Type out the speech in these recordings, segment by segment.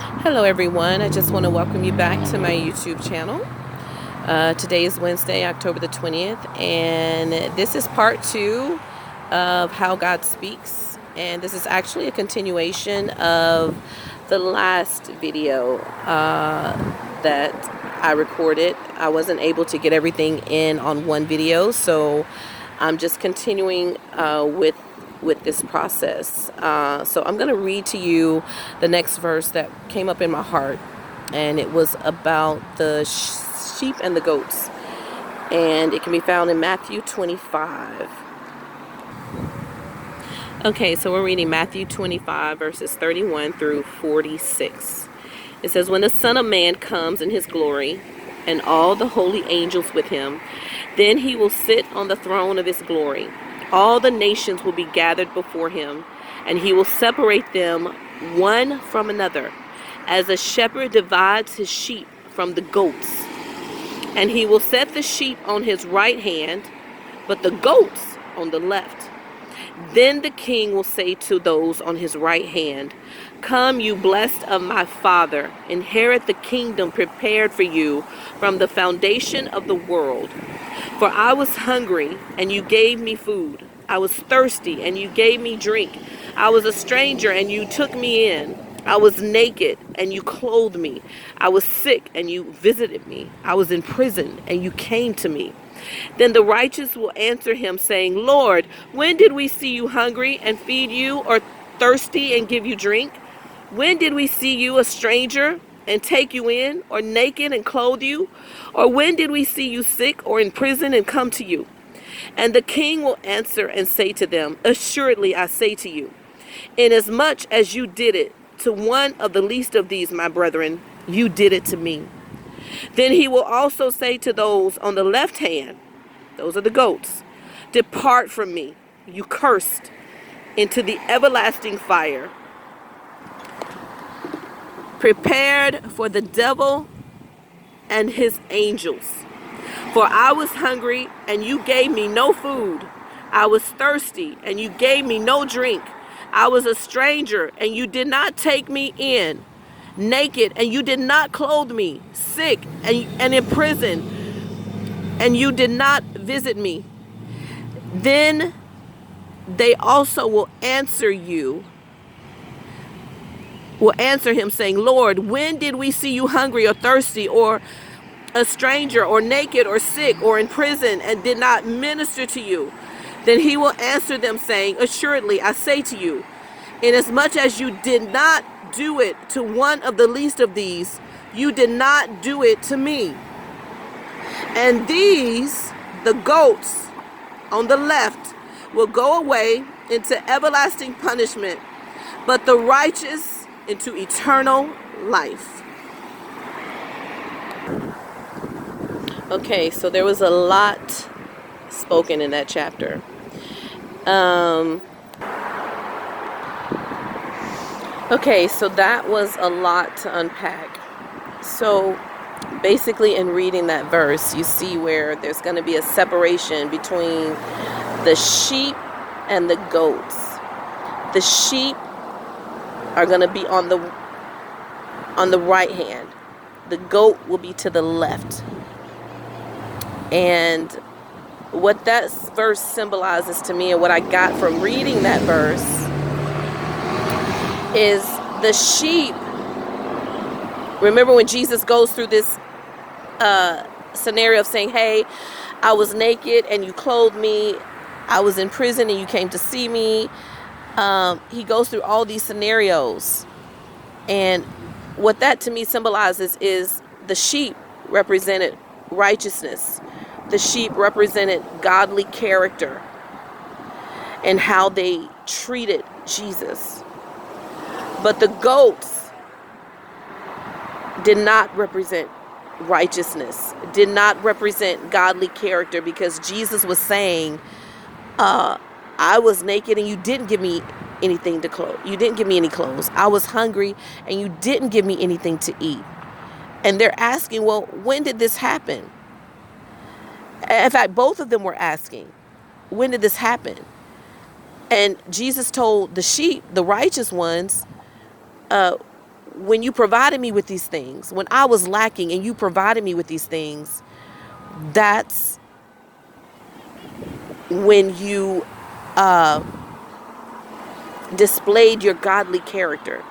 Hello everyone, I just want to welcome you back to my YouTube channel. Today is Wednesday, October the 20th, and this is part 2 of How God Speaks. And this is actually a continuation of the last video that I recorded. I wasn't able to get everything in on one video, so I'm just continuing with this process. So I'm going to read to you the next verse that came up in my heart, and it was about the sheep and the goats, and it can be found in Matthew 25. Okay, so we're reading Matthew 25 verses 31 through 46. It says, "When the Son of Man comes in his glory, and all the holy angels with him, then he will sit on the throne of his glory. All the nations will be gathered before him, and he will separate them one from another, as a shepherd divides his sheep from the goats. And he will set the sheep on his right hand, but the goats on the left. Then the king will say to those on his right hand, 'Come, you blessed of my Father, inherit the kingdom prepared for you from the foundation of the world. For I was hungry, and you gave me food. I was thirsty, and you gave me drink. I was a stranger, and you took me in. I was naked, and you clothed me. I was sick, and you visited me. I was in prison, and you came to me.' Then the righteous will answer him, saying, 'Lord, when did we see you hungry and feed you, or thirsty and give you drink? When did we see you a stranger and take you in, or naked and clothe you? Or when did we see you sick or in prison and come to you?' And the king will answer and say to them, 'Assuredly I say to you, inasmuch as you did it to one of the least of these, my brethren, you did it to me.' Then he will also say to those on the left hand," those are the goats, "Depart from me, you cursed, into the everlasting fire, prepared for the devil and his angels. For I was hungry, and you gave me no food. I was thirsty, and you gave me no drink. I was a stranger, and you did not take me in. Naked, and you did not clothe me. Sick, and in prison, and you did not visit me.' Then they also will answer him, saying, 'Lord, when did we see you hungry or thirsty, or a stranger, or naked, or sick, or in prison, and did not minister to you?' Then he will answer them, saying, 'Assuredly I say to you, inasmuch as you did not do it to one of the least of these, you did not do it to me.' And these, the goats on the left, will go away into everlasting punishment, but the righteous into eternal life." Okay, so there was a lot spoken in that chapter. Okay, so that was a lot to unpack. So basically, in reading that verse, you see where there's going to be a separation between the sheep and the goats. The sheep are going to be on the right hand. The goat will be to the left. And what that verse symbolizes to me, and what I got from reading that verse, is the sheep. Remember when Jesus goes through this scenario of saying, "Hey, I was naked and you clothed me. I was in prison and you came to see me." He goes through all these scenarios. And what that to me symbolizes is the sheep represented righteousness. The sheep represented godly character and how they treated Jesus. But the goats did not represent righteousness, did not represent godly character, because Jesus was saying, I was naked and you didn't give me anything to clothe. You didn't give me any clothes. I was hungry and you didn't give me anything to eat. And they're asking, well, when did this happen? In fact, both of them were asking, when did this happen? And Jesus told the sheep, the righteous ones, when you provided me with these things, when I was lacking and you provided me with these things, that's when you displayed your godly character,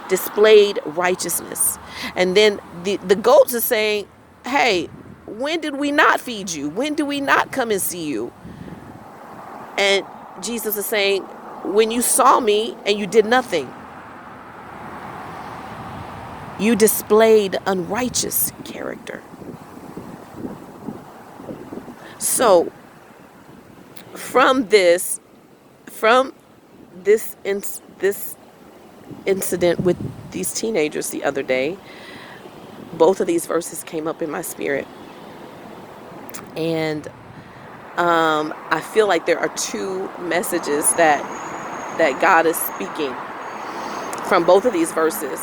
displayed righteousness. And then the goats are saying, hey, when did we not feed you? When did we not come and see you? And Jesus is saying, when you saw me and you did nothing, you displayed unrighteous character. So from this incident with these teenagers the other day, both of these verses came up in my spirit. And I feel like there are two messages that God is speaking from both of these verses.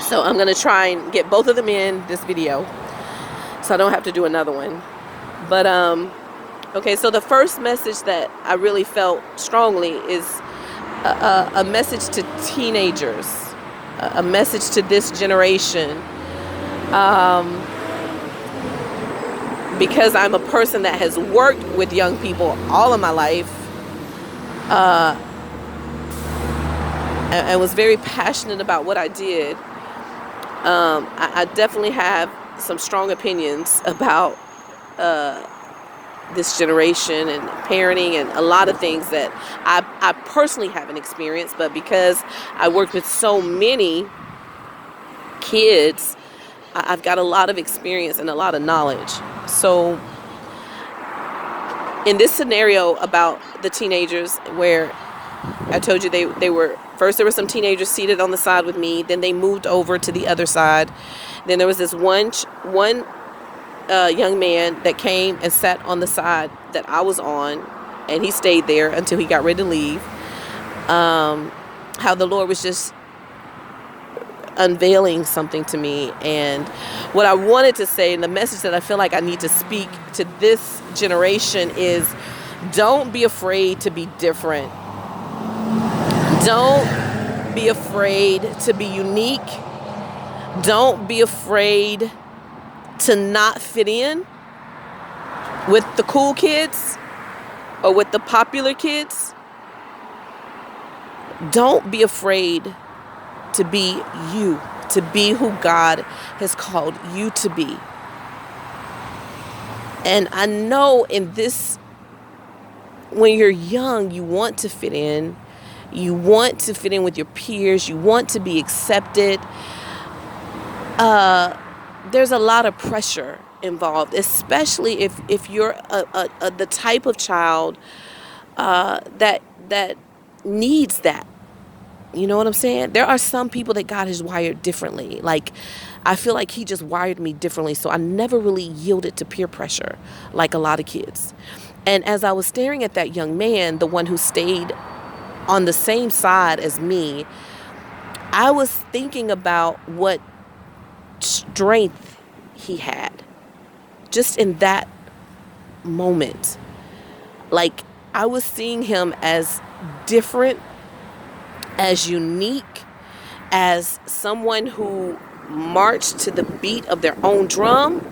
So I'm going to try and get both of them in this video so I don't have to do another one. But okay, so the first message that I really felt strongly is a message to teenagers, a message to this generation. Because I'm a person that has worked with young people all of my life, and was very passionate about what I did, I definitely have some strong opinions about this generation and parenting and a lot of things that I personally haven't experienced, but because I worked with so many kids, I've got a lot of experience and a lot of knowledge. So in this scenario about the teenagers, where I told you they were, first there were some teenagers seated on the side with me, then they moved over to the other side. Then there was this one young man that came and sat on the side that I was on, and he stayed there until he got ready to leave. How the Lord was just unveiling something to me, and what I wanted to say, and the message that I feel like I need to speak to this generation is, don't be afraid to be different. Don't be afraid to be unique. Don't be afraid to not fit in with the cool kids or with the popular kids. Don't be afraid to be you, to be who God has called you to be. And I know in this, when you're young, you want to fit in. You want to fit in with your peers. You want to be accepted. There's a lot of pressure involved, especially if you're the type of child that needs that. You know what I'm saying? There are some people that God has wired differently. Like, I feel like he just wired me differently. So I never really yielded to peer pressure like a lot of kids. And as I was staring at that young man, the one who stayed on the same side as me, I was thinking about what strength he had just in that moment. Like, I was seeing him as different, as unique, as someone who marched to the beat of their own drum,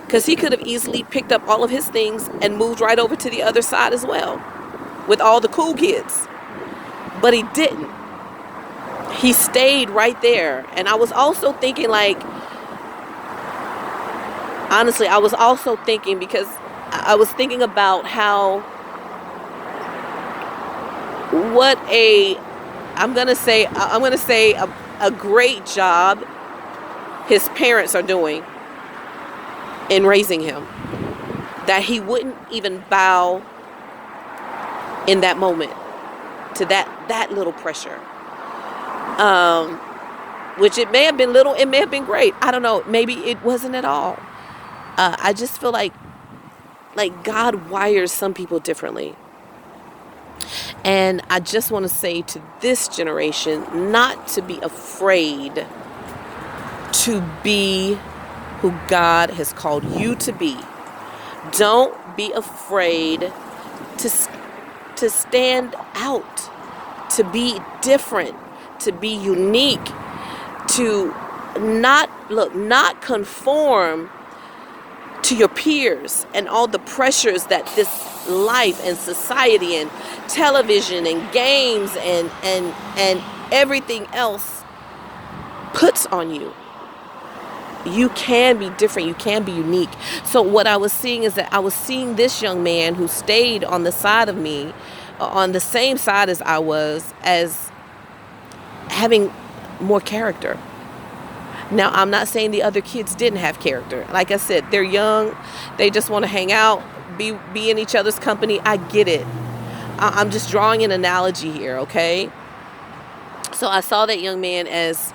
because he could have easily picked up all of his things and moved right over to the other side as well with all the cool kids, but he didn't. He stayed right there. And I was also thinking, like, honestly, I was also thinking, because I was thinking about how, I'm going to say a great job his parents are doing in raising him, that he wouldn't even bow in that moment to that little pressure. Which it may have been little, it may have been great. I don't know. Maybe it wasn't at all. I just feel like God wires some people differently. And I just want to say to this generation, not to be afraid to be who God has called you to be. Don't be afraid to stand out, to be different, to be unique, to not conform to your peers and all the pressures that this life and society and television and games and everything else puts on you. You can be different. You can be unique. So what I was seeing is that I was seeing this young man who stayed on the side of me, on the same side as I was, as having more character. Now, I'm not saying the other kids didn't have character. Like I said, they're young. They just want to hang out, be in each other's company. I get it. I'm just drawing an analogy here, okay? So I saw that young man as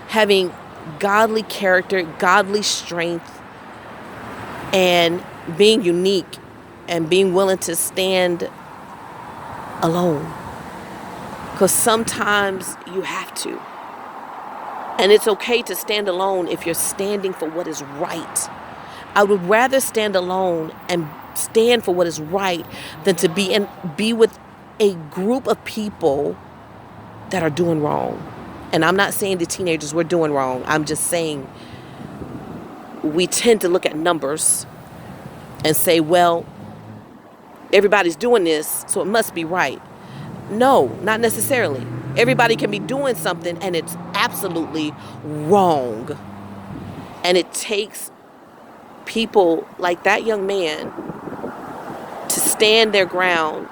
having godly character, godly strength, and being unique and being willing to stand alone. Because sometimes you have to. And it's okay to stand alone if you're standing for what is right. I would rather stand alone and stand for what is right than to be with a group of people that are doing wrong. And I'm not saying the teenagers were doing wrong. I'm just saying we tend to look at numbers and say, well, everybody's doing this, so it must be right. No, not necessarily. Everybody can be doing something and it's absolutely wrong. And it takes people like that young man to stand their ground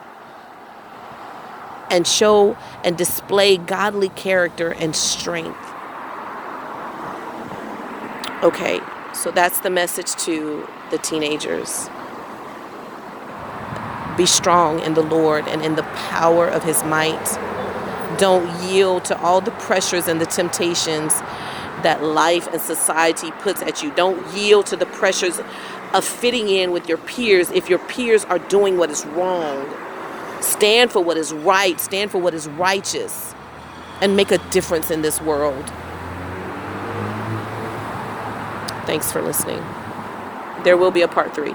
and show and display godly character and strength. Okay, so that's the message to the teenagers. Be strong in the Lord and in the power of his might. Don't yield to all the pressures and the temptations that life and society puts at you. Don't yield to the pressures of fitting in with your peers if your peers are doing what is wrong. Stand for what is right. Stand for what is righteous. And make a difference in this world. Thanks for listening. There will be a part 3.